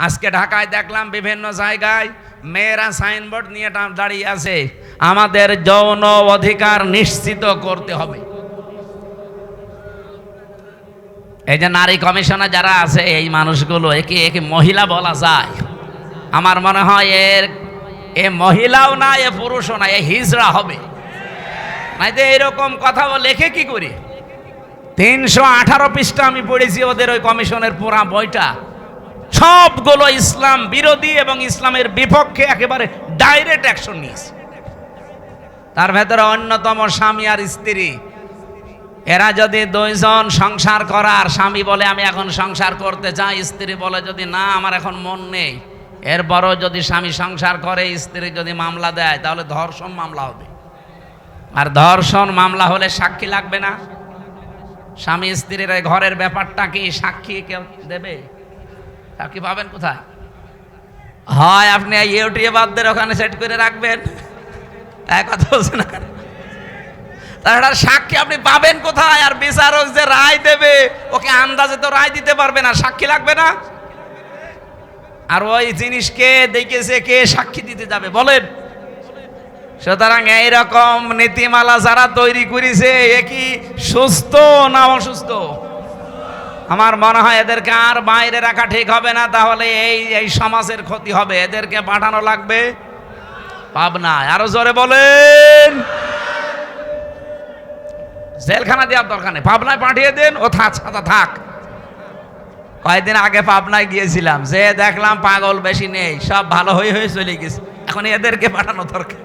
আজকে ঢাকায় দেখলাম বিভিন্ন জায়গায় মেয়েরা সাইনবোর্ড নিয়ে দাঁড়িয়ে আছে, আমাদের যৌন অধিকার নিশ্চিত করতে হবে। এই যে নারী কমিশনে যারা আছে এই মানুষগুলো একে একে মহিলা বলা যায়? আমার মনে হয় এ মহিলাও না, এ পুরুষও না, এ হিজড়া হবে। নাই তো এরকম কথা লেখে কি করে? 318 পৃষ্ঠা আমি পড়েছি ওদের ওই কমিশনের পুরা বইটা, সবগুলো ইসলাম বিরোধী এবং ইসলামের বিপক্ষে একেবারে ডাইরেক্ট অ্যাকশন নিয়েছে। তার ভেতরে অন্যতম স্বামী আর স্ত্রী, এরা যদি দুইজন সংসার করার, স্বামী বলে আমি এখন সংসার করতে চাই, স্ত্রী বলে যদি না আমার এখন মন নেই, এরপরও যদি স্বামী সংসার করে, স্ত্রী যদি মামলা দেয় তাহলে ধর্ষণ মামলা হবে। আর ধর্ষণ মামলা হলে সাক্ষী লাগবে না। স্বামী স্ত্রীর ঘরের ব্যাপারটা কি সাক্ষী কেউ দেবে? সাক্ষী পাবেন কোথায়? হয় আপনি ইউটিউবারদের ওখানে সেট করে রাখবেন, এক কথা বলছেন না, তাছাড়া সাক্ষী আপনি পাবেন কোথায়? আর বিচারক যে রায় দেবে ওকে আন্দাজে তো রায় দিতে পারবে না, সাক্ষী লাগবে না। আর ওই জিনিসকে দেখেছে কে সাক্ষী দিতে যাবে বলেন? সুতরাং এইরকম নীতিমালা যারা তৈরি করেছে এ কি সুস্থ না অসুস্থ? আমার মনে হয় এদেরকে আর বাইরে রাখা ঠিক হবে না, তাহলে এই সমাজের ক্ষতি হবে। এদেরকে পাঠানো লাগবে পাবনায়। আরো জোরে বলেন। জেলখানা দেওয়ার দরকার নেই, পাবনায় পাঠিয়ে দেন, ও থাক। কয়েকদিন আগে পাবনায় গিয়েছিলাম, যে দেখলাম পাগল বেশি নেই, সব ভালো হয়ে চলে গেছে। এখন এদেরকে পাঠানো দরকার।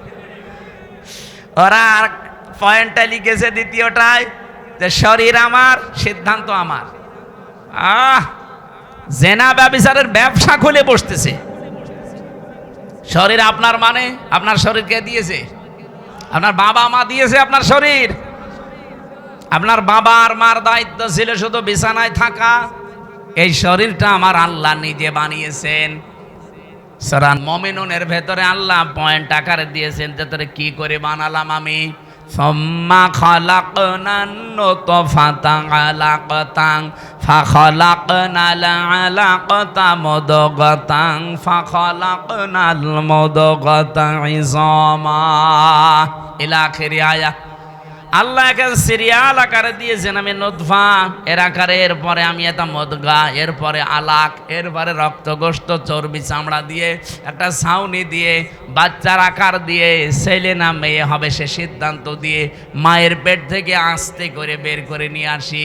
ওরা আর পয়েন্টটা লিখেছে দ্বিতীয়টায় যে শরীর আমার, সিদ্ধান্ত আমার। জেনা ব্যভিচারের ব্যবসা খুলে বসতেছে। শরীর আপনার মানে আপনার শরীরকে দিয়েছে, আপনার বাবা মা দিয়েছে আপনার শরীর। আপনার বাবা আর মার দায়িত্ব ছিল শুধু বিছানায় থাকা। এই শরীরটা আমার আল্লাহ নিজে বানিয়েছেন। সূরা মুমিনুনের ভেতরে আল্লাহ পয়েন্ট আকারে দিয়েছেন যে তোরে কি করে বানালাম আমি। সুম্মা খালাকনান নুতফাতান আলাকাতান ফাখালাকনাল আলাকাতা মুদগাতান ফাখালাকনাল মুদগাতা ইযামা ইলা আখিরি আয়াত। আল্লাহ একে সিরিয়াল আকারে দিয়েছেন, আমি নুতফা এর আকারে, এরপরে আমি এটা মুদগা, এরপরে আলাক, এরপরে রক্ত গোশত চর্বি চামড়া দিয়ে একটা ছাউনি দিয়ে বাচ্চার আকার দিয়ে ছেলে না মেয়ে হবে সে সিদ্ধান্ত দিয়ে মায়ের পেট থেকে আস্তে করে বের করে নিয়ে আসি।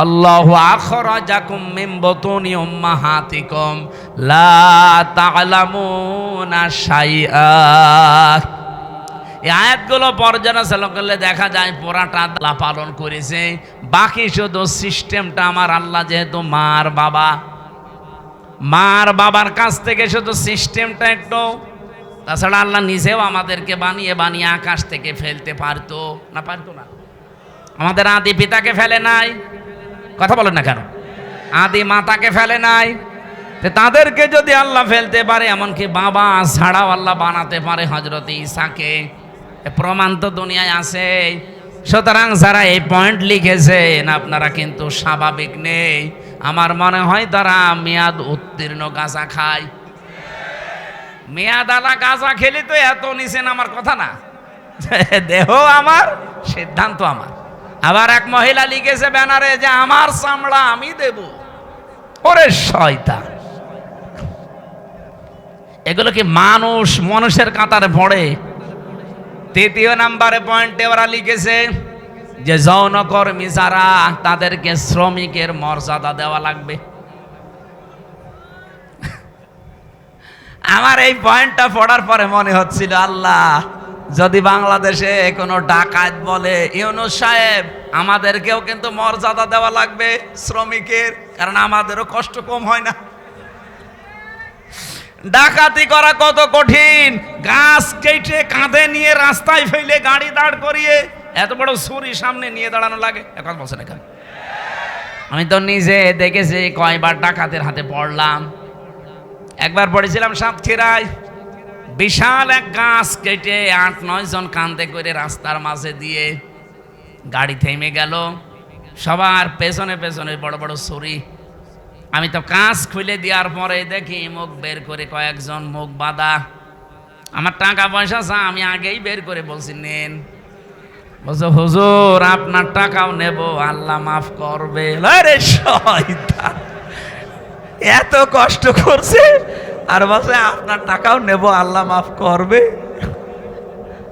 আল্লাহু আখরাজাকুম মিন বুতুনি উম্মাহাতিকুম লা তা'লামুনা শাইআ। এই আয়াতগুলো পর্যালোচনা করলে দেখা যায় পুরাটা আল্লাহ পালন করেছে, বাকি শুধু সিস্টেমটা আমার আল্লাহ, যেহেতু মার বাবার কাছ থেকে শুধু সিস্টেমটা একটু। তাছাড়া আল্লাহ নিজেও আমাদেরকে বানিয়ে বানিয়ে আকাশ থেকে ফেলতে পারতো না? আমাদের আদি পিতাকে ফেলে নাই, কথা বলেন না কেন? আদি মাতাকে ফেলে নাই। তাদেরকে যদি আল্লাহ ফেলতে পারে, এমনকি বাবা ছাড়াও আল্লাহ বানাতে পারে হযরত ঈসাকে, প্রমাণ তো দুনিয়ায় আছে। সুতরাং যারা এই পয়েন্ট লিখেছেন আপনারা কিন্তু স্বাভাবিক নেই। আমার মনে হয় তারা মেয়াদ উত্তীর্ণ গাঁজা খায়। মেয়াদ আলা গাঁজা খেলে তো এত নিছেন, আমার কথা না। দেহ আমার, সিদ্ধান্ত আমার। আবার এক মহিলা লিখেছে ব্যানারে যে আমার চামড়া আমি দেব। ওরে শয়তান! এগুলো কি মানুষের কাতারে পড়ে? তৃতীয় নাম্বারে পয়েন্টে ওরা লিখেছে যে যৌনকর্মী যারা, তাদেরকে শ্রমিকের মর্যাদা দেওয়া লাগবে। আমার এই পয়েন্টটা পড়ার পরে মনে হচ্ছিল, আল্লাহ যদি বাংলাদেশে কোনো ডাকাত বলে, ইউনূস সাহেব আমাদেরকেও কিন্তু মর্যাদা দেওয়া লাগবে শ্রমিকের, কারণ আমাদেরও কষ্ট কম হয় না। ডাকাতি করা কত কঠিন, গাছ কেটে কাঁধে নিয়ে রাস্তায় ফেলে গাড়ি দাঁড় করিয়ে এত বড় ছুরি সামনে নিয়ে দাঁড়ানো লাগে। এখন বলছেন এখানে, আমি তো নিজে দেখেছি, কয়বার ডাকাতের হাতে পড়লাম। একবার পড়েছিলাম সাতক্ষীরায়, বিশাল এক গাছ কেটে 8-9 জন কাঁধে করে রাস্তার মাঝে দিয়ে গাড়ি থেমে গেল, সবার পেছনে পেছনে বড় বড় ছুরি। আমি তো কাঁচ খুলে দেওয়ার পরে দেখি মুখ বের করে কয়েকজন মুখ বাঁধা। আমার টাকা পয়সা চা, আমি আগেই বের করে বলছি নেন। বলছে হুজুর আপনার টাকাও নেব, আল্লাহ মাফ করবে। আরে শয়তান, এত কষ্ট করছে আর বলছে আপনার টাকাও নেব, আল্লাহ মাফ করবে।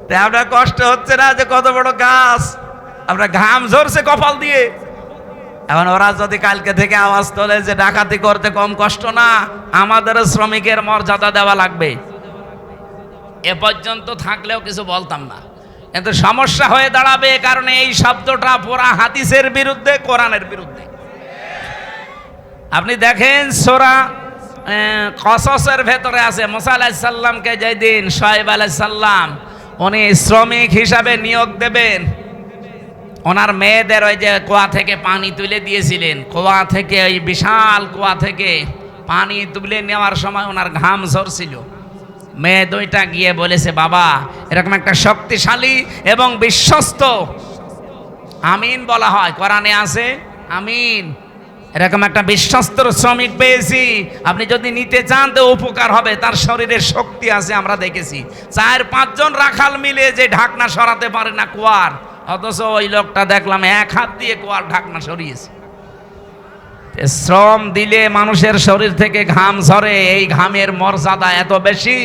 তাই আপনার কষ্ট হচ্ছে না যে কত বড় গাছ, আপনার ঘাম ঝরছে কপাল দিয়ে। এখন ওরা যদি কালকে থেকে আওয়াজ তোলে যে ডাকাতি করতে কম কষ্ট না, আমাদের শ্রমিকের মর্যাদা দেওয়া লাগবে, এ পর্যন্ত থাকলেও কিছু বলতাম না। কিন্তু সমস্যা হয়ে দাঁড়াবে, কারণ এই শব্দটা পুরা হাদিসের বিরুদ্ধে, কোরআনের বিরুদ্ধে। আপনি দেখেন সূরা কসসের ভেতরে আছে, মুসা আলাইহিস সালামকে যেদিন শুআয়ব আলাইহিস সালাম উনি শ্রমিক হিসাবে নিয়োগ দেবেন, ওনার মেয়েদের ওই যে কুয়া থেকে পানি তুলে দিয়েছিলেন, কুয়া থেকে ওই বিশাল কুয়া থেকে পানি তুলে নেওয়ার সময় ওনার ঘাম ঝরছিল। মেয়ে দুইটা গিয়ে বলেছে, বাবা এরকম একটা শক্তিশালী এবং বিশ্বস্ত, আমিন বলা হয় কোরআনে আছে আমিন, এরকম একটা বিশ্বস্ত শ্রমিক পেয়েছি, আপনি যদি নিতে চান তো উপকার হবে, তার শরীরের শক্তি আছে। আমরা দেখেছি 4-5 জন রাখাল মিলে যে ঢাকনা সরাতে পারে না কুয়ার, অথচ ওই লোকটা দেখলাম 1 হাত দিয়ে কুয়ার ঢাকনা সরিয়েছে। শ্রম দিলে মানুষের শরীর থেকে ঘাম ঝরে, এই ঘামের মর্যাদা এত বেশি।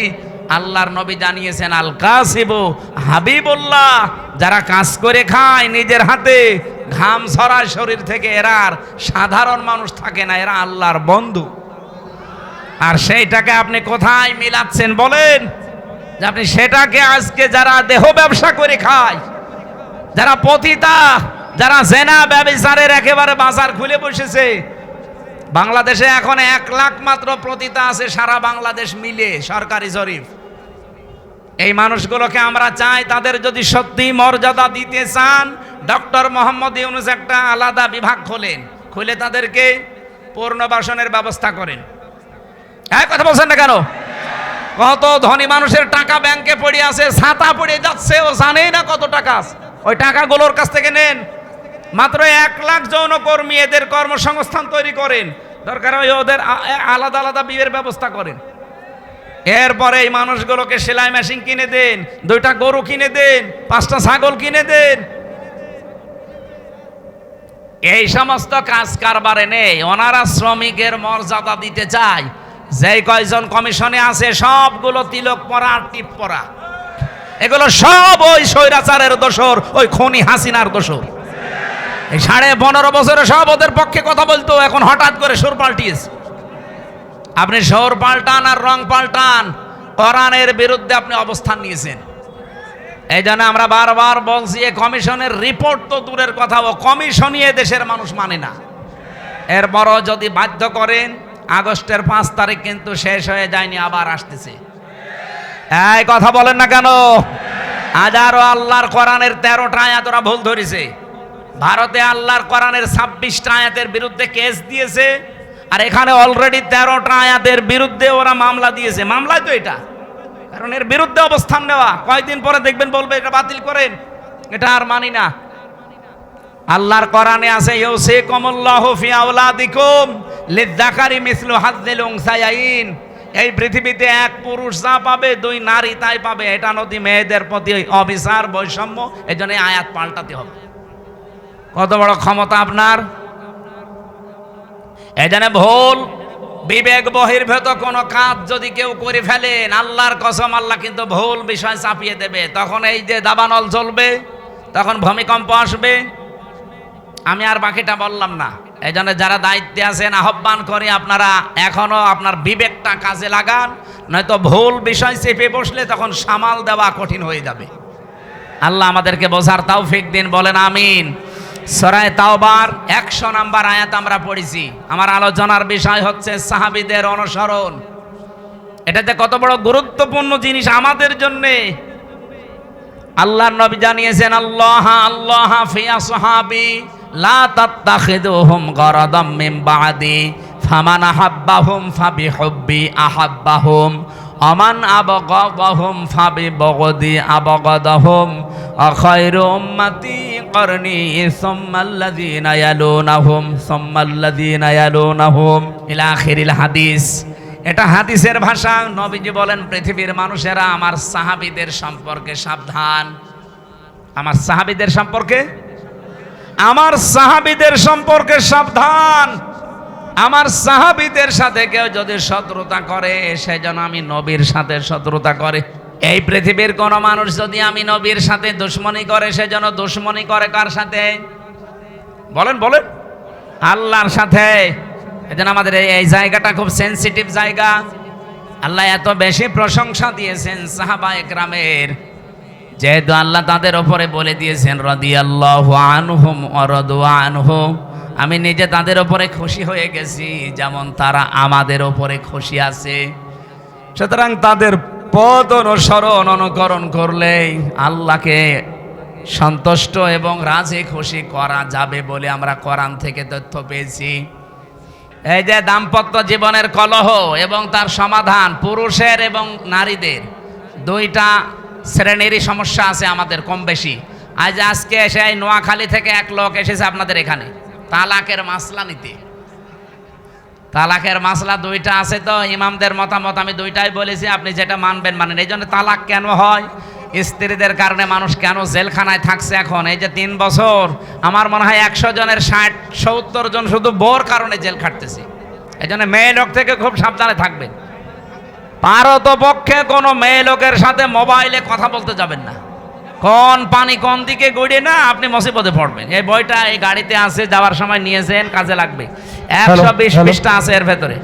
আল্লাহর নবী জানিয়েছেন আল কাসিবু হাবিবুল্লাহ, যারা কাজ করে খায় নিজের হাতে, ঘাম ঝরায় শরীর থেকে, এরা আর সাধারণ মানুষ থাকে না, এরা আল্লাহর বন্ধু। আর সেইটাকে আপনি কোথায় মিলাচ্ছেন বলেন? যে আপনি সেটাকে আজকে যারা দেহ ব্যবসা করে খায়, যারা পতিতা, যারা জেনা ব্যভিচারের একেবারে বাজার খুলে বসেছে, বাংলাদেশে এখন 1 লাখ মাত্র পতিতা আছে সারা বাংলাদেশ মিলে, সরকারি জরিপ। এই মানুষগুলোকে আমরা চাই, তাদের যদি সত্যি মর্যাদা দিতে চান, ডক্টর মোহাম্মদ ইউনূস একটা আলাদা বিভাগ খোলেন, খুলে তাদেরকে পুনর্বাসনের ব্যবস্থা করেন। হ্যাঁ, কথা বলছেন না কেন? কত ধনী মানুষের টাকা ব্যাংকে পড়ে আছে, ছাতা পড়ে যাচ্ছে, ও জানেই না কত টাকা আছে। ওই টাকাগুলোর কাছ থেকে নেন। মাত্র 1 লাখ যৌনকর্মী, এদের কর্মসংস্থান তৈরি করেন, দরকার হয় ওদের আলাদা আলাদা বিয়ের ব্যবস্থা করেন। এরপরে এই মানুষগুলোকে সেলাই মেশিন কিনে দেন, 2টা গরু কিনে দেন, 5টা ছাগল কিনে দেন। এই সমস্ত কাজ কারবারে নেই, ওনারা শ্রমিকের মর্যাদা দিতে চায়। যেই কয়জন কমিশনে আছে সবগুলো তিলক পরা আর টিপ পরা, এগুলো সব ওই স্বৈরাচারের দোসর, ওই খনি হাসিনার দোসর। এই 15.5 বছরে সব ওদের পক্ষে কথা বলতো, এখন হঠাৎ করে সুর পাল্টিয়েছে। আপনি সুর পাল্টান আর রং পাল্টান, কোরআনের বিরুদ্ধে আপনি অবস্থান নিয়েছেন। এই জন্য আমরা বারবার বলছি, এই কমিশনের রিপোর্ট তো দূরের কথা, ও কমিশনই দেশের মানুষ মানে না। এরপরও যদি বাধ্য করেন, আগস্টের 5 তারিখ কিন্তু শেষ হয়ে যায়নি, আবার আসতেছে। এই কথা বলেন না কেন? হাজারো আল্লাহর কোরআনের 13টা আয়াত ওরা ভুল ধরেছে। ভারতে আল্লাহর কোরআনের 26টা আয়াতের বিরুদ্ধে কেস দিয়েছে, আর এখানে অলরেডি 13টা আয়াতের বিরুদ্ধে ওরা মামলা দিয়েছে। মামলায় তো এটা, কারণ এর বিরুদ্ধে অবস্থান নেওয়া। কয়েকদিন পরে দেখবেন বলবে এটা বাতিল করেন, এটা আর মানি না। আল্লাহর কোরআনে আছে ইউসিকুমুল্লাহু ফি আওলাদিকুম লিযযাকারি মিসলু হাজ্জিল উনসায়াইন, এই পৃথিবীতে 1 পুরুষ যা পাবে 2 নারী তাই পাবে। এটা নদী মেয়েদের প্রতি অবিচার, বৈষম্য। এই জন্য আয়াত পাল্টাতে হবে। কত বড় ক্ষমতা আপনার! এই জন্য ভুল বিবেক বহির্ভূত কোনো কাজ যদি কেউ করে ফেলেন, আল্লাহর কসম, আল্লাহ কিন্তু ভুল বিষয় চাপিয়ে দেবে। তখন এই যে দাবানল চলবে, তখন ভূমিকম্প আসবে। আমি আর বাকিটা বললাম না। এই জন্য যারা দায়িত্বে আছেন, আহ্বান করি আপনারা এখনো আপনার বিবেকটা কাজে লাগান, নয়তো ভুল বিষয় চেপে বসলে তখন সামাল দেওয়া কঠিন হয়ে যাবে। আল্লাহ আমাদেরকে বোঝার তৌফিক দিন, বলেন আমিন। সূরা তাওবার 100 নম্বর আয়াত আমরা পড়েছি। আমার আলোচনার বিষয় হচ্ছে সাহাবীদের অনুসরণ। এটাতে কত বড় গুরুত্বপূর্ণ জিনিস আমাদের জন্য। আল্লাহর নবী জানিয়েছেন, আল্লাহ আল্লাহ ফি আসহাবি লা তাত্তাখিদুহুম গরাদাম মিন বাদি ফামান আহাব্বাহুম ফাবিহুব্বি আহাব্বাহুম আমান আবগাদাহুম ফাবিবগদি আবগাদাহুম আখায়রু উম্মতি করনি সুম্মাল্লাযীনা ইয়ালুনাহুম সুম্মাল্লাযীনা ইয়ালুনাহুম ইলা আখিরিল হাদিস। এটা হাদিসের ভাষা। নবীজি বলেন, পৃথিবীর মানুষেরা আমার সাহাবীদের সম্পর্কে সাবধান। আমার সাহাবীদের সম্পর্কে, আমার সাহাবীদের সম্পর্কে সাবধান। আমার সাহাবীদের সাথে কেউ যদি শত্রুতা করে, সে যেন আমি নবীর সাথে শত্রুতা করে। এই পৃথিবীর কোন মানুষ যদি আমি নবীর সাথে দুশমনি করে, সে যেন দুশমনি করে কার সাথে? বলেন বলেন, আল্লাহর সাথে। এজন্য আমাদের এই জায়গাটা খুব সেনসিটিভ জায়গা। আল্লাহ এত বেশি প্রশংসা দিয়েছেন সাহাবায়ে কেরামের, যেহেতু আল্লাহ তাদের উপরে বলে দিয়েছেন রাদিয়াল্লাহু আনহুম ওয়া রাদু আনহু, আমি নিজে তাদের উপরে খুশি হয়ে গেছি যেমন তারা আমাদের উপরে খুশি আছে। সুতরাং তাদের পথ অনুসরণ অনুকরণ করলেই আল্লাহকে সন্তুষ্ট এবং রাজি খুশি করা যাবে বলে আমরা কোরআন থেকে তথ্য পেয়েছি। এই যে দাম্পত্য জীবনের কলহ এবং তার সমাধান, পুরুষের এবং নারীদের দুইটা শ্রেণীরই সমস্যা আছে আমাদের কম বেশি। আজকে এসে এই নোয়াখালী থেকে এক লোক এসেছে আপনাদের এখানে তালাকের মাসলা নিতে। তালাকের মাসলা দুইটা আছে, তো ইমামদের মতামত আমি দুইটাই বলেছি, আপনি যেটা মানবেন মানেন। এই জন্য তালাক কেন হয়, স্ত্রীদের কারণে মানুষ কেন জেলখানায় থাকছে এখন এই যে 3 বছর, আমার মনে হয় 100 জনের 60-70 জন শুধু বোর কারণে জেল খাটতেছে। এই জন্য মেয়ে লোক থেকে খুব সাবধানে থাকবেন। পারতপক্ষে কোনো মেয়ে লোকের সাথে মোবাইলে কথা বলতে যাবেন না। কোন পানি কোন দিকে গড়ে না আপনি মুসিবতে পড়বেন। এই বইটা এই গাড়িতে আছে, যাওয়ার সময় নিয়েছেন, কাজে লাগবে। 120 পৃষ্ঠা আছে এর ভেতরে।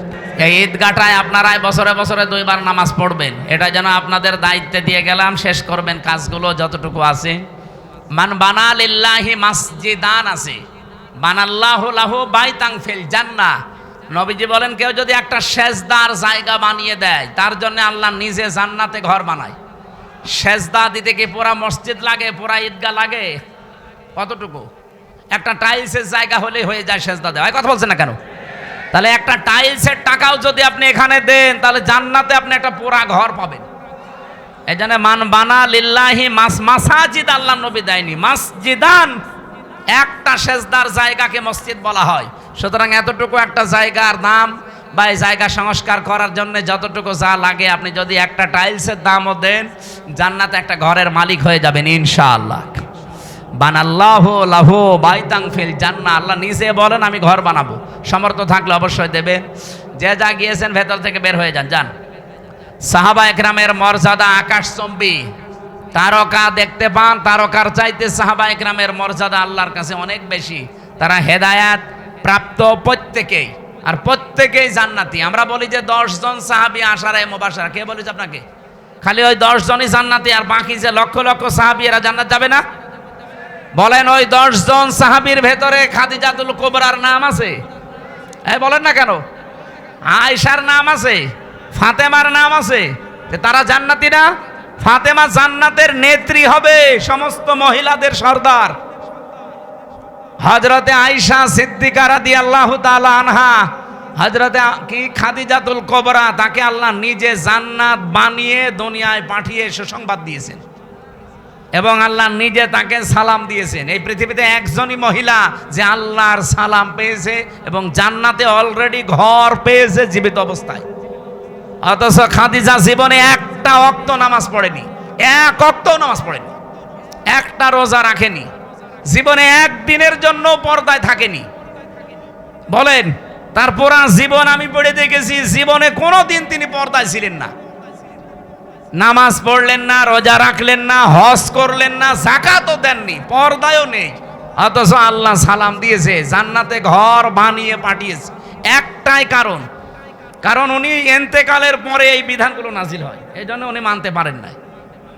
এই ঈদগাটায় আপনারা বছরে বছরে 2 বার নামাজ পড়বেন, এটা যেন আপনাদের দায়িত্বে দিয়ে গেলাম। শেষ করবেন কাজগুলো যতটুকু আছে। মান বানা লিল্লাহি মাসজিদান আছে, বানাল্লাহু লাহু বাইতান ফিল জান্নাহ। নবীজি বলেন, কেউ যদি একটা সেজদার জায়গা বানিয়ে দেয়, তার জন্য আল্লাহ নিজে জান্নাতে ঘর বানায়। সেজদা দিতে কি পুরা মসজিদ লাগে, পুরা ঈদগাহ লাগে? কতটুকু? একটা টাইলসের জায়গা হলেই হয়ে যায় সেজদা দেওয়া। কথা বলছেন না কেন? তাহলে একটা টাইলসের টাকাও যদি আপনি এখানে দেন, তাহলে জান্নাতে আপনি একটা পুরা ঘর পাবেন। এই জন্য মান বানা লিল্লাহি মাসাজিদ, আল্লাহ নবী দেয়নি মাসজিদান। একটা সেজদার জায়গাকে মসজিদ বলা হয়। সুতরাং এতটুকু একটা জায়গার দাম বা এই জায়গা সংস্কার করার জন্য যতটুকু যা লাগে, আপনি যদি একটা টাইলসের দামও দেন, জান্নাতে একটা ঘরের মালিক হয়ে যাবেন ইনশাআল্লাহ। বানাল্লাহু লাহু বাইতান ফিল জান্নাহ, আল্লাহ নিজে বলেন আমি ঘর বানাবো। সামর্থ্য থাকলে অবশ্যই দেবেন। যে যা গিয়েছেন ভেতর থেকে বের হয়ে যান, যান। সাহাবায়ে কেরামের মর্যাদা আকাশচুম্বী। তারকা দেখতে পান, তারকার চাইতে সাহাবায়ে কেরামের মর্যাদা আল্লাহর কাছে অনেক বেশি। তারা হেদায়াত প্রাপ্ত প্রত্যেকেই, আর প্রত্যেকেই জান্নাতি। আমরা বলি যে 10 জন সাহাবী আশারায়ে মুবাশশারা, কে বলেছে আপনাকে? খালি ওই 10 জনই জান্নাতি, আর বাকি যে লক্ষ লক্ষ সাহাবী এরা জান্নাত যাবে না? বলেন, ওই 10 জন সাহাবীর ভেতরে খাদিজাতুল কুবরার নাম আছে? বলেন না কেন? আয়েশার নাম আছে, ফাতেমার নাম আছে, তারা জান্নাতি না? ফাতেমা জান্নাতের নেত্রী হবে, সমস্ত মহিলাদের সর্দার। হযরতে আয়েশা সিদ্দিকা রাদিয়াল্লাহু তাআলা আনহা, হযরতে কি খাদিজাতুল কুবরা, তাকে আল্লাহ নিজে জান্নাত বানিয়ে দুনিয়ায় পাঠিয়ে সুসংবাদ দিয়েছেন এবং আল্লাহ নিজে তাকে সালাম দিয়েছেন। এই পৃথিবীতে একজনই মহিলা যে আল্লাহর সালাম পেয়েছে এবং জান্নাতে অলরেডি ঘর পেয়েছে জীবিত অবস্থায়। অথচ খাদিজা জীবনে একটা ওয়াক্ত নামাজ পড়েনি, এক ওয়াক্ত নামাজ পড়েনি, একটা রোজা রাখেনি, জীবনে একদিনের জন্য পর্দায় থাকেনি। বলেন, তার পুরা জীবন আমি পড়ে দেখেছি, জীবনে কোনোদিন তিনি পর্দায় ছিলেন না। নামাজ পড়লেন না, রোজা রাখলেন না, হজ করলেন না, যাকাতও দেননি, পর্দায়ও নেই। অথচ আল্লাহ সালাম দিয়েছে, জান্নাতে ঘর বানিয়ে পাঠিয়েছে। একটাই কারণ, কারণ উনি ইন্তেকালের পরে এই বিধানগুলো নাজিল হয়, এই জন্য উনি মানতে পারেন না।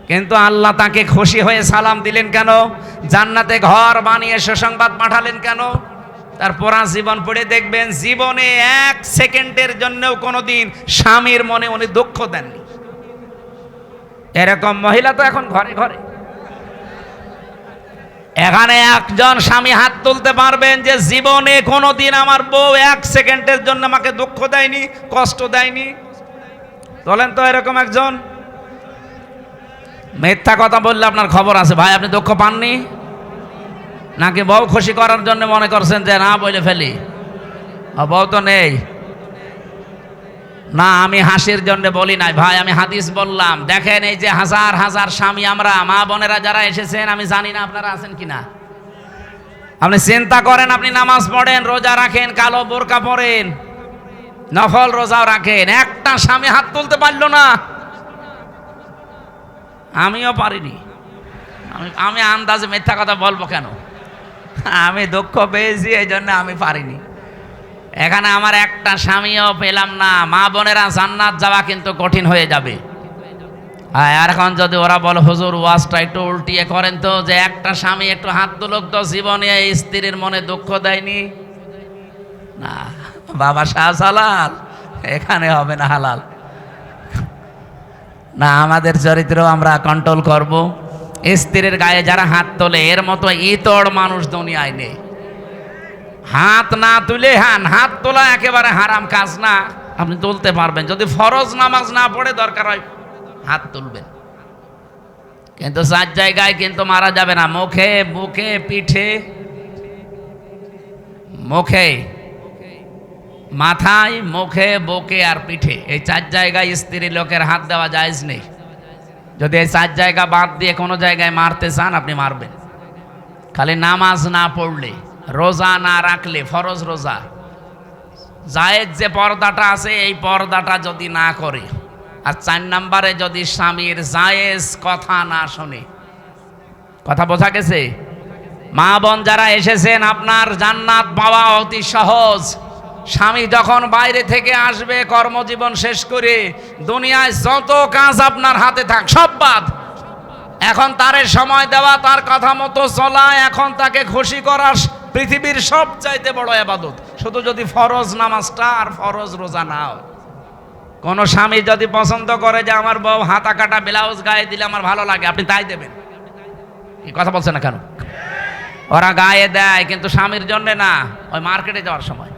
কিন্তু আল্লাহ তাকে খুশি হয়ে সালাম দিলেন কেন? জান্নাতে ঘর বানিয়ে সুসংবাদ পাঠালেন কেন? তার পুরা জীবন পড়ে দেখবেন, জীবনে 1 সেকেন্ডের জন্যও কোনোদিন স্বামীর মনে উনি দুঃখ দেননি। এরকম মহিলা তো এখন ঘরে ঘরে। এখানে একজন স্বামী হাত তুলতে পারবেন যে জীবনে কোনোদিন আমার বউ 1 সেকেন্ডের জন্য আমাকে দুঃখ দেয়নি, কষ্ট দেয়নি? বলেন তো এরকম একজন। মিথ্যা কথা বললে আপনার খবর আছে ভাই। আপনি দুঃখ পাননি নাকি বউ খুশি করার জন্য মনে করছেন যে না বলে ফেলি? বউ তো নেই না, আমি হাসির জন্য বলি নাই ভাই, আমি হাদিস বললাম। দেখেন এই যে হাজার হাজার স্বামী আমরা মা বোনেরা যারা এসেছেন, আমি জানি না আপনারা আছেন কিনা। আপনি চিন্তা করেন, আপনি নামাজ পড়েন, রোজা রাখেন, কালো বোরকা পরেন, নফল রোজাও রাখেন, একটা স্বামী হাত তুলতে পারলো না। আমিও পারিনি। আমি আন্দাজে মিথ্যা কথা বলবো কেন? আমি দুঃখ পেয়েছি এই জন্য আমি পারিনি। এখানে আমার একটা স্বামীও পেলাম না। মা বোনেরা, জান্নাত যাওয়া কিন্তু কঠিন হয়ে যাবে। আর এখন যদি ওরা বলে হুজুর ওয়াজটা একটু উল্টিয়ে করেন তো, যে একটা স্বামী একটু হাত তুলুক তো, জীবনে স্ত্রীর মনে দুঃখ দেয়নি না। বাবা শাহজালাল, এখানে হবে না হালাল না। আমাদের চরিত্র আমরা কন্ট্রোল করব। স্ত্রীর গায়ে যারা হাত তোলে, এর মতো ইতর মানুষ দুনিয়ায় নেই। হাত না তুলে, হাত তোলা একেবারে হারাম কাজ না। আপনি তুলতে পারবেন যদি ফরজ নামাজ না পড়ে, দরকার হয় হাত তুলবেন, কিন্তু 4 জায়গায় কিন্তু মারা যাবে না। মুখে, বুকে, পিঠে, মুখে, মাথায়, মুখে, বুকে আর পিঠে, এই 4 জায়গায় স্ত্রী লোকের হাত দেওয়া জায়েজ নেই। যদি এই 4 জায়গা বাদ দিয়ে কোনো জায়গায় মারতে চান, আপনি মারবেন। খালি নামাজ না পড়লে, রোজা না রাখলে, ফরজ রোজা, জায়েজ যে পর্দাটা আছে, এই পর্দাটা যদি না করে, আর 4 নম্বরে যদি স্বামীর জায়েজ কথা না শোনে। কথা বোঝা গেছে? মা বোন যারা এসেছেন, আপনার জান্নাত পাওয়া অতি সহজ। স্বামী যখন বাইরে থেকে আসবে কর্মজীবন শেষ করে, দুনিয়ায় যত কাজ আপনার হাতে থাক সব বাদ। এখন তারে সময় দেওয়া, তার কথা মতো চলা, এখন তাকে খুশি করা পৃথিবীর সবচাইতে বড় ইবাদত। শুধু যদি ফরজ নামাজটা আর ফরজ রোজা না হয়। কোন স্বামী যদি পছন্দ করে যে আমার বউ হাতা কাটা ব্লাউজ গায়ে দিলে আমার ভালো লাগে, আপনি তাই দেবেন। কি কথা বলছেন না কেন? ওরা গায়ে দেয় কিন্তু স্বামীর জন্য না, ওই মার্কেটে যাওয়ার সময়।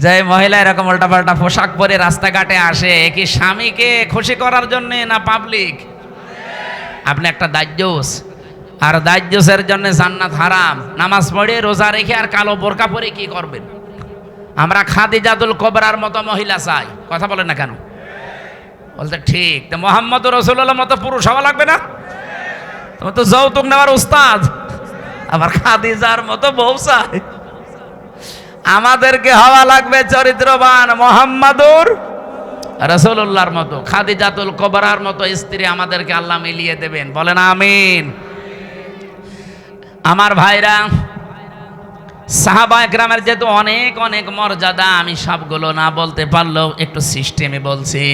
যে মহিলা এরকম উল্টাপাল্টা পোশাক পরে রাস্তাঘাটে আসে, কি স্বামীকে খুশি করার জন্য না পাবলিক? আপনি একটা দাজ্জুস, আর দাজ্জুসের জন্য জান্নাত হারাম। নামাজ পড়ে, রোজা রেখে আর কালো বোরকা পরে কি করবেন? আমরা খাদিজাতুল কুবরার মতো মহিলা চাই। কথা বলেন না কেন? বলতে ঠিক। তো মুহাম্মদ রাসূলুল্লাহর মতো পুরুষ হওয়া লাগবে না? তুমি তো যৌতুক নেওয়ার উস্তাদ, আবার খাদিজার মতো বউ চাই। আমাদেরকে হওয়া লাগবে চরিত্রবান, মুহাম্মাদুর রাসূলুল্লাহর মতো, খাদিজাতুল কুবরার মতো স্ত্রী আমাদেরকে আল্লাহ মিলিয়ে দেবেন। বলেন আমিন। আমার ভাইরা, সাহাবা একরামের যেহেতু অনেক অনেক মর্যাদা, আমি সবগুলো না বলতে পারলেও একটু সিস্টেমে বলছি।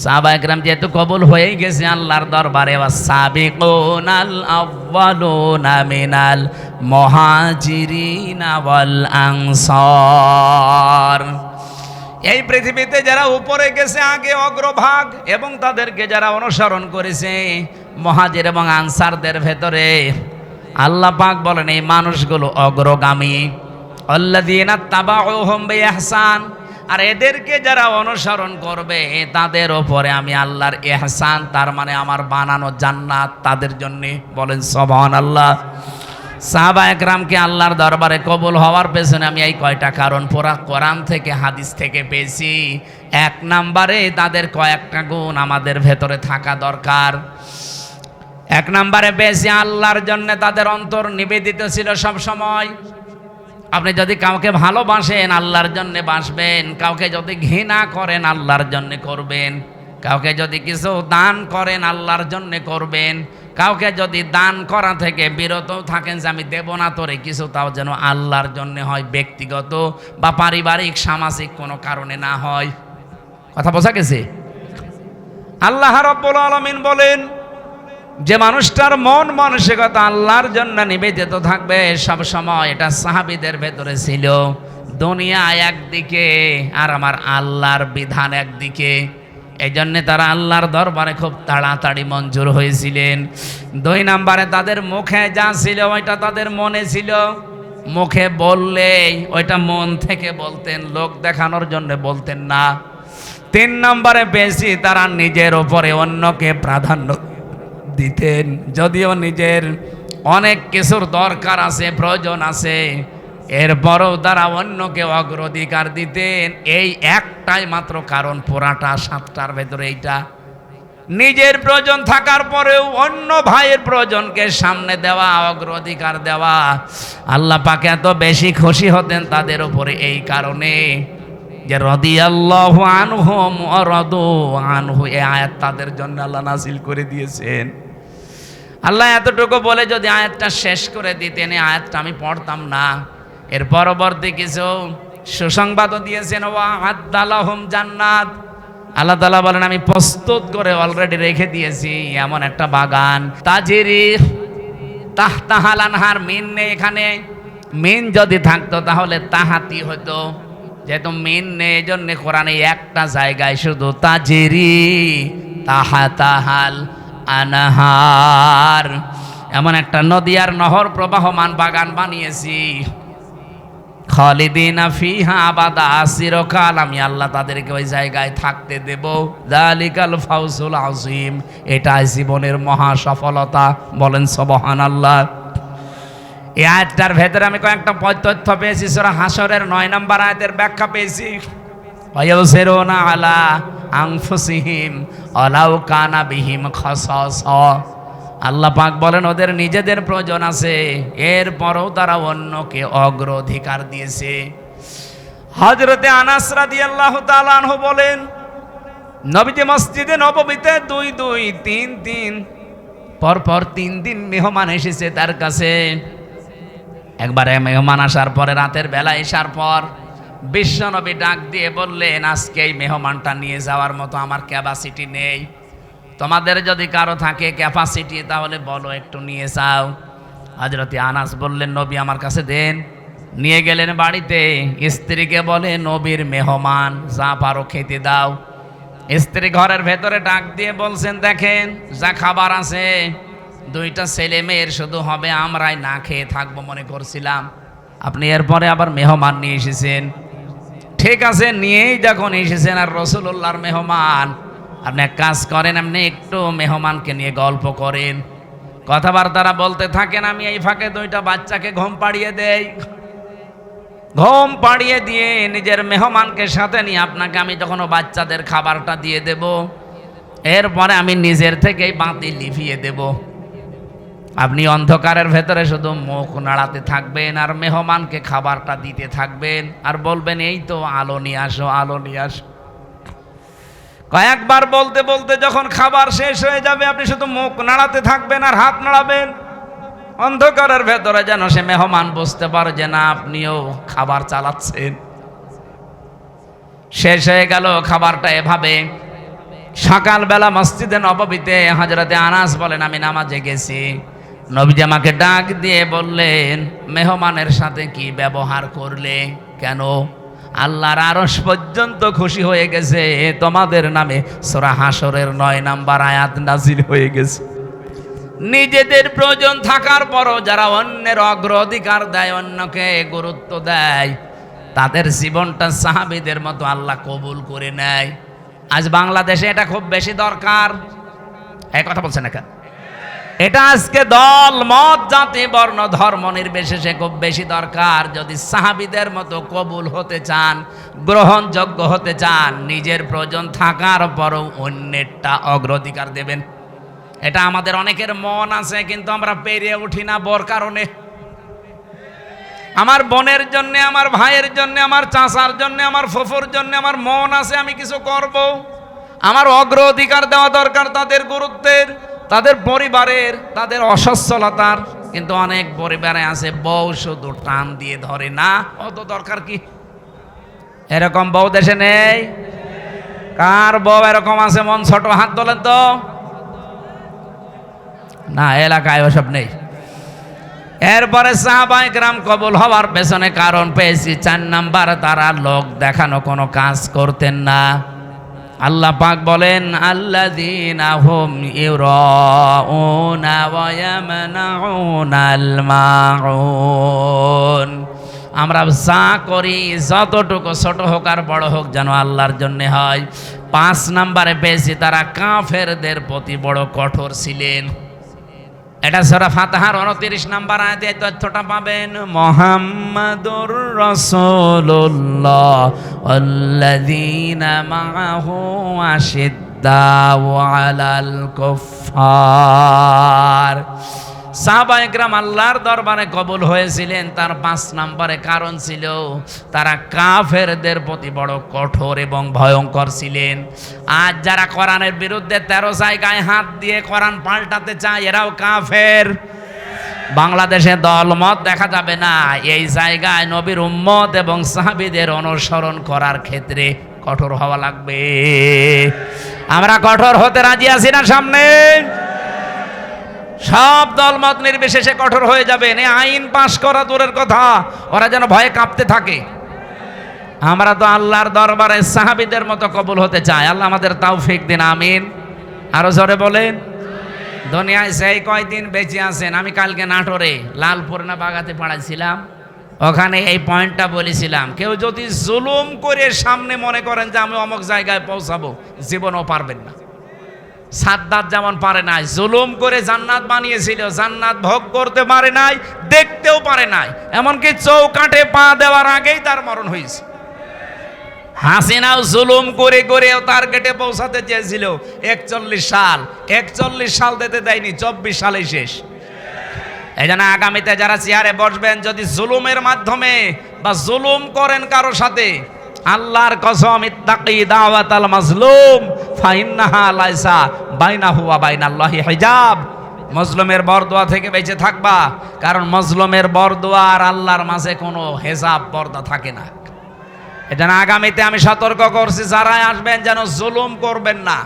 সাহাবা একরাম যেহেতু কবুল হয়েই গেছে আল্লাহর দরবারে, ওয়াস-সাবিকুনাল আউয়ালুনা মিনাল মুহাজিরিনা ওয়াল আনসার। এই পৃথিবীতে যারা উপরে গেছে আগে অগ্রভাগ, এবং তাদেরকে যারা অনুসরণ করেছে মুহাজির এবং আনসারদের ভেতরে, আল্লাহ পাক বলেন এই মানুষগুলো অগ্রগামী। আল্লাযীনা তাবাউহুম বিইহসান, আর এদেরকে যারা অনুসরণ করবে তাদের ওপরে আমি আল্লাহর ইহসান, তার মানে আমার বানানো জান্নাত তাদের জন্য। বলেন সুবহানাল্লাহ। সাহাবা একরামকে আল্লাহর দরবারে কবুল হওয়ার পেছনে আমি এই কয়টা কারণ পুরা কোরআন থেকে হাদিস থেকে পেয়েছি। 1 নম্বরে তাদের কয়েকটা গুণ আমাদের ভেতরে থাকা দরকার। 1 নম্বরে পেয়েছি আল্লাহর জন্য তাদের অন্তর নিবেদিত ছিল সব সময়। আপনি যদি কাউকে ভালোবাসেন আল্লাহর জন্য বাসবেন, কাউকে যদি ঘৃণা করেন আল্লাহর জন্য করবেন, কাউকে যদি কিছু দান করেন আল্লাহর জন্য করবেন, কাউকে যদি দান করা থেকে বিরত থাকেন যে আমি দেব না তোরে কিছু, তাও যেন আল্লাহর জন্য হয়, ব্যক্তিগত বা পারিবারিক সামাজিক কোনো কারণে না হয়। কথা বোঝা গেছে? আল্লাহ রাব্বুল আলামিন বলেন যে মানুষটার মন মানসিকতা আল্লাহর জন্য নিবেদিত থাকবে সব সময়, এটা সাহাবীদের ভেতরে ছিল। দুনিয়া একদিকে আর আমার আল্লাহর বিধান একদিকে, এই জন্যে তারা আল্লাহর দরবারে খুব তাড়াতাড়ি মঞ্জুর হয়েছিলেন। 2 নম্বরে তাদের মুখে যা ছিল ওইটা তাদের মনে ছিল। মুখে বললেই ওইটা মন থেকে বলতেন, লোক দেখানোর জন্য বলতেন না। তিন নম্বরে পেয়েছি তারা নিজের ওপরে অন্যকে প্রাধান্য দিতেন, যদিও নিজের অনেক কিছুর দরকার আছে, প্রয়োজন আছে, এরপরও তারা অন্যকে অগ্রাধিকার দিতেন। এই একটাই মাত্র কারণ, পুরাটা সাতটার ভেতরে এইটা। নিজের প্রয়োজন থাকার পরেও অন্য ভাইয়ের প্রয়োজনকে সামনে দেওয়া, অগ্রাধিকার দেওয়া। আল্লাহ পাক এত বেশি খুশি হতেন তাদের উপরে এই কারণে যে রাদিয়াল্লাহু আনহুম ওয়া রাদু আনহু, এই আয়াত তাদের জন্য আল্লাহ নাযিল করে দিয়েছেন। আল্লাহ এতটুকু বলে যদি আয়াতটা শেষ করে দিতেন, এই আয়াতটা আমি পড়তাম না। এর পরবর্তী কিছু সুসংবাদও দিয়েছেন, ওয়া আদালাহুম জান্নাত। আল্লাহ তাআলা বলেন আমি প্রস্তুত করে অলরেডি রেখে দিয়েছি এমন একটা বাগান, তাজিরি তাহতাহাল আনহার। মিন নেই এখানে, মিন যদি থাকতো তাহলে তাহাতি হতো, যেহেতু মিন নেই এই জন্য কোরআনে একটা জায়গায় শুধু তাজিরি তাহাতাহাল আনহার, এমন একটা নদী আর নহর প্রবাহমান বাগান বানিয়েছি। খালিদিনা ফিহা আবাদা, চিরকাল আমি আল্লাহ তাদেরকে ওই জায়গায় থাকতে দেব। যালিকাল ফাউজুল আযীম, এটা জীবনের মহা সফলতা। বলেন সুবহানাল্লাহ। এই আয়াতটার ভেতরে আমি কয়েকটা তথ্য পেয়েছি। সূরা হাশরের 9 নম্বর আয়াতের ব্যাখ্যা পেয়েছি। ওয়ায়ুসিরুনা আলা আনফুসিহিম ওয়ালাউ কানা বিহিম খাসাসা। আল্লাহ পাক বলেন ওদের নিজেদের প্রয়োজন আছে, এরপরও তারা অন্যকে অগ্রাধিকার দিয়েছে। হযরতে আনাস রাদিয়াল্লাহু তাআলা আনহু বলেন, নবীজি মসজিদে নববীতে 2-2-3-3 পরপর 3 দিন মেহমান এসেছে তার কাছে। একবারে মেহমান আসার পরে রাতের বেলা আসার পর বিশ্বনবী ডাক দিয়ে বললেন, আজকে এই মেহমানটা নিয়ে যাওয়ার মতো আমার ক্যাপাসিটি নেই, তোমাদের যদি কারো থাকে ক্যাপাসিটি তাহলে বলো, একটু নিয়ে যাও। হযরতে আনাস বললেন, নবী আমার কাছে দেন। নিয়ে গেলেন বাড়িতে, স্ত্রীকে বলে নবীর মেহমান, যা পারো খেতে দাও। স্ত্রী ঘরের ভেতরে ডাক দিয়ে বলছেন, দেখেন যা খাবার আছে 2টা ছেলে মেয়ের শুধু হবে, আমরাই না খেয়ে থাকবো মনে করছিলাম, আপনি এরপরে আবার মেহমান নিয়ে এসেছেন। ঠিক আছে, নিয়েই যখন এসেছেন আর রাসূলুল্লাহর মেহমান, আপনি এক কাজ করেন, আপনি একটু মেহমানকে নিয়ে গল্প করেন, কথাবার্তারা বলতে থাকেন। আমি এই ফাঁকে 2টা বাচ্চাকে ঘুম পাড়িয়ে দেই। ঘুম পাড়িয়ে দিয়ে নিজের মেহমানকে সাথে নিয়ে আপনাকে আমি যখন বাচ্চাদের খাবারটা দিয়ে দেব, এরপরে আমি নিজের থেকেই বাতি লিভিয়ে দেব। আপনি অন্ধকারের ভেতরে শুধু মুখ নাড়াতে থাকবেন আর মেহমানকে খাবারটা দিতে থাকবেন আর বলবেন, এই তো আলো নিয়ে আসো, আলো নিয়ে আসো। কয়েকবার বলতে বলতে যখন খাবার শেষ হয়ে যাবে, আপনি শুধু মুখ নাড়াতে থাকবেন আর হাত নাড়াবেন, অন্ধকারের ভেতরে যেন সে মেহমান বুঝতে পারে যে না, আপনিও খাবার চালাচ্ছেন। শেষ হয়ে গেল খাবারটা এভাবে। সকালবেলা মসজিদে নববীতে হযরতে আনাস বলেন, আমি নামাজে গেছি, নবীজি আমাকে ডাক দিয়ে বললেন, মেহমানের সাথে কি ব্যবহার করলে, কেন? আল্লাহর আরশ পর্যন্ত খুশি হয়ে গেছে, তোমাদের নামে সূরা হাশরের 9 নম্বর আয়াত নাজিল হয়ে গেছে। নিজেদের প্রয়োজন থাকার পরও যারা অন্যের অগ্রাধিকার দেয়, অন্যকে গুরুত্ব দেয়, তাদের জীবনটা সাহাবীদের মতো আল্লাহ কবুল করে নেয়। আজ বাংলাদেশে এটা খুব বেশি দরকার। এই কথা বলছেন না কেন? এটা আজকে দল মত জাতি বর্ণ ধর্ম নির্বিশেষে খুব বেশি দরকার। যদি সাহাবীদের মতো কবুল হতে চান, গ্রহণযোগ্য হতে চান, নিজের প্রয়োজন থাকার পরও অন্যেরটা অগ্রাধিকার দেবেন। এটা আমাদের অনেকের মন আছে, কিন্তু আমরা পেরিয়ে উঠি না বড় কারণে। আমার বোনের জন্য, আমার ভাইয়ের জন্য, আমার চাচার জন্য, আমার ফুফুর জন্য আমার মন আছে, আমি কিছু করব, আমার অগ্রাধিকার দেওয়া দরকার তাদের গুরুত্বের, তাদের পরিবারের, তাদের অসচ্ছলতার। কিন্তু অনেক পরিবারে আছে বউ শুধু টান দিয়ে ধরে, না অত দরকার কি? এরকম বউ দেশে নেই? কার বউ এরকম আছে মন ছোট? হাত তোলেন তো। না, এলাকায় ওসব নেই। এরপরে সাহাবায়ে কেরাম কবুল হওয়ার পেছনে কারণ পেয়েছি 4 নাম্বার, তারা লোক দেখানো কোনো কাজ করতেন না। আল্লাহ পাক বলেন, আল্লাযীনা হুম ইউরাউনা ওয়া ইয়ামনাউনাল মাউন। আমরা যা করি যতটুকু ছোট হোক আর বড় হোক যেন আল্লাহর জন্য হয়। 5 নম্বরে পেয়েছি তারা কাফেরদের প্রতি বড় কঠোর ছিলেন। এটা সূরা ফাতিহার 29 নম্বর আয়াতে এই তথ্যটা পাবেন। মুহাম্মাদুর রাসূলুল্লাহ ওয়াল্লাযীনা মাআহু আশিদ্দাউ আলাল কুফফার। সাহাবায়ে একরাম আল্লাহর দরবারে কবুল হয়েছিলেন, তার 5 নম্বরে কারণ ছিল তারা কাফেরদের প্রতি বড় কঠোর এবং ভয়ঙ্কর ছিলেন। আজ যারা কোরআনের বিরুদ্ধে 13 জায়গায় হাত দিয়ে কোরআন পাল্টাতে চায় এরাও কাফের। বাংলাদেশে দলমত দেখা যাবে না, এই জায়গায় নবীর উম্মত এবং সাহাবীদের অনুসরণ করার ক্ষেত্রে কঠোর হওয়া লাগবে। আমরা কঠোর হতে রাজি আছি না? সামনে সব দলমত নির্বিশেষে কঠোর হয়ে যাবে। আইন পাশ করা দূরের কথা, ওরা যেন ভয়ে কাঁপতে থাকে। আমরা তো আল্লাহর দরবারে সাহাবীদের মতো কবুল হতে চাই। আল্লাহ আমাদের তৌফিক দিন, আমিন। আরো জোরে বলেন। দুনিয়ায় সেই কয়দিন বেঁচে আছেন, আমি কালকে নাটোরে লালপুর না বাগাতে পড়াইছিলাম, ওখানে এই পয়েন্টটা বলেছিলাম, কেউ যদি জুলুম করে সামনে মনে করেন যে আমি অমুক জায়গায় পৌঁছাবো, জীবনও পারবেন না। সাদ্দাত যেমন পারে নাই, জুলুম করে জান্নাত বানিয়েছিল, জান্নাত ভোগ করতে পারে নাই, দেখতেও পারে নাই, এমনকি চৌকাঠে পা দেওয়ার আগেই তার মরণ হয়েছে। হাসিনাও জুলুম করে করেও টার্গেটে পৌঁছাতে চেয়েছিল 41 সাল দিতে দেয়নি, 24 সালে শেষ। এই জন্য আগামীতে যারা চেয়ারে বসবেন, যদি জুলুমের মাধ্যমে বা জুলুম করেন কারো সাথে, আল্লাহর কসম, ইত্তাকি দাওয়াতাল মাজলুম ফাইন্নাহা লাইসা বাইনাহু ওয়া বাইনাল্লাহি হিজাব। মজলুমের বরদোয়া থেকে বেঁচে থাকবা, কারণ মজলুমের বরদোয়া আর আল্লাহর মাঝে কোনো হিজাব পর্দা থাকে না। এজন্য আগামীতে আমি সতর্ক করছি, যারা আসবেন যেন জুলুম করবেন না।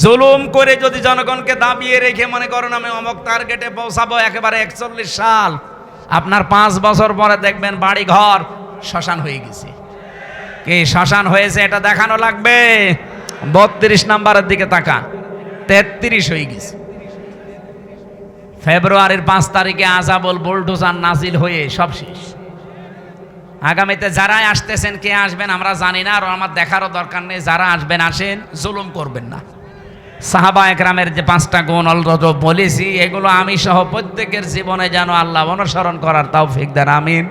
জুলুম করে যদি জনগণকে দাবিয়ে রেখে মনে করেন আমি অমুক টার্গেটে পৌঁছাবো একেবারে 41 সাল, আপনার 5 বছর পরে দেখবেন বাড়ি ঘর শ্মশান হয়ে গেছে। কি শ্মশান হয়েছে এটা দেখানো লাগবে? 32 নম্বরের দিকে তাকান, 33 হয়ে গেছে। ফেব্রুয়ারির 5 তারিখে আযাবুল বুলডোজার নাজিল হয়ে সব শেষ। আগামীতে যারাই আসতেছেন, কে আসবেন আমরা জানি না, আর আমার দেখারও দরকার নেই। যারা আসবেন আসেন, জুলুম করবেন না। সাহাবা একরামের যে 5টা গুণ অলরেডি বলেছি, এগুলো আমি সহ প্রত্যেকের জীবনে যেন আল্লাহ অনুসরণ করার তৌফিক দেন, আমিন।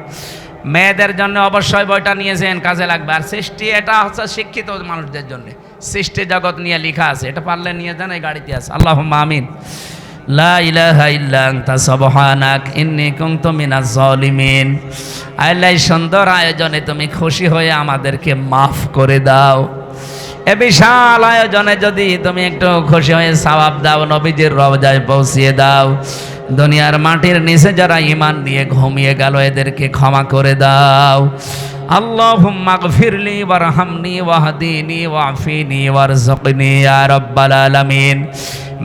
মেয়েদের জন্য অবশ্যই বইটা নিয়েছেন, কাজে লাগবে। আর সৃষ্টি, এটা হচ্ছে শিক্ষিত মানুষদের জন্য, সৃষ্টি জগৎ নিয়ে লেখা আছে, এটা পারলে নিয়ে যান, এই গাড়িতে আছে। আল্লাহুম্মা আমিন। লা ইলাহা ইল্লা আনতা সুবহানাক ইন্নী কুনতু মিনাজ জালিমিন। আল্লাহ, সুন্দর আয়োজনে তুমি খুশি হয়ে আমাদেরকে মাফ করে দাও। এ বিশাল আয়োজনে যদি তুমি একটু খুশি হয়ে সওয়াব দাও, নবীজির রওজায় পৌঁছিয়ে দাও। দুনিয়ার মাটির নিচে যারা ঈমান নিয়ে ঘুমিয়ে গেল, এদেরকে ক্ষমা করে দাও। আল্লাহুম্মা গফিরলি ওয়ারহামনি ওয়াহদিনি ওয়াফিনি ওয়ারযুকনি ইয়া রাব্বাল আলামিন।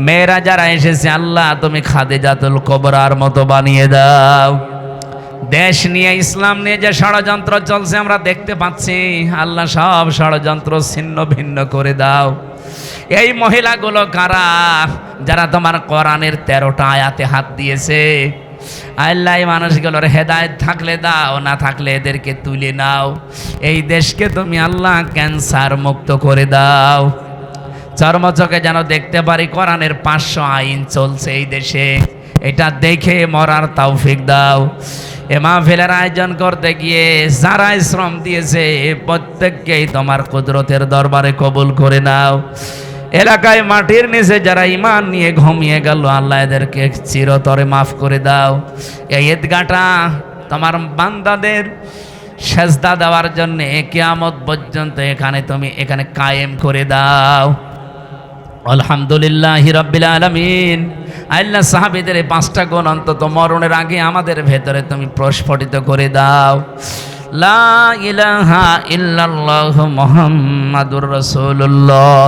মেয়েরা যারা এসেছে, আল্লাহ তুমি খাদিজাতুল কুবরার মতো বানিয়ে দাও। দেশ নিয়ে, ইসলাম নিয়ে যে ষড়যন্ত্র চলছে আমরা দেখতে পাচ্ছি, আল্লাহ সব ষড়যন্ত্র ছিন্ন ভিন্ন করে দাও। এই মহিলাগুলো কারা? যারা তোমার কোরআনের 13টা আয়াতে হাত দিয়েছে। আল্লাহ, এই মানুষগুলোর হেদায়েত থাকলে দাও, না থাকলে এদেরকে তুলে নাও। এই দেশকে তুমি আল্লাহ ক্যান্সার মুক্ত করে দাও। চর্মচকে যেন দেখতে পারি কোরআনের 500 আইন চলছে এই দেশে, এটা দেখে মরার তৌফিক দাও। এ মাহফিলের আয়োজন করতে গিয়ে যারা শ্রম দিয়েছে, প্রত্যেককেই তোমার কুদরতের দরবারে কবুল করে নাও। এলাকায় মাটির নিচে যারা ঈমান নিয়ে ঘুমিয়ে গেল, আল্লাহ এদেরকে চিরতরে মাফ করে দাও। এই ঈদগাহটা তোমার বান্দাদের সেজদা দেওয়ার জন্য কিয়ামত পর্যন্ত এখানে কায়েম করে দাও। আলহামদুলিল্লাহি রাব্বিল আলামিন। আল্লাহ, সাহাবীদের এই 5টা গুণ অন্তত মরণের আগে আমাদের ভেতরে তুমি প্রস্ফুটিত করে দাও। লা ইলাহা ইল্লাল্লাহু মুহাম্মাদুর রাসূলুল্লাহ।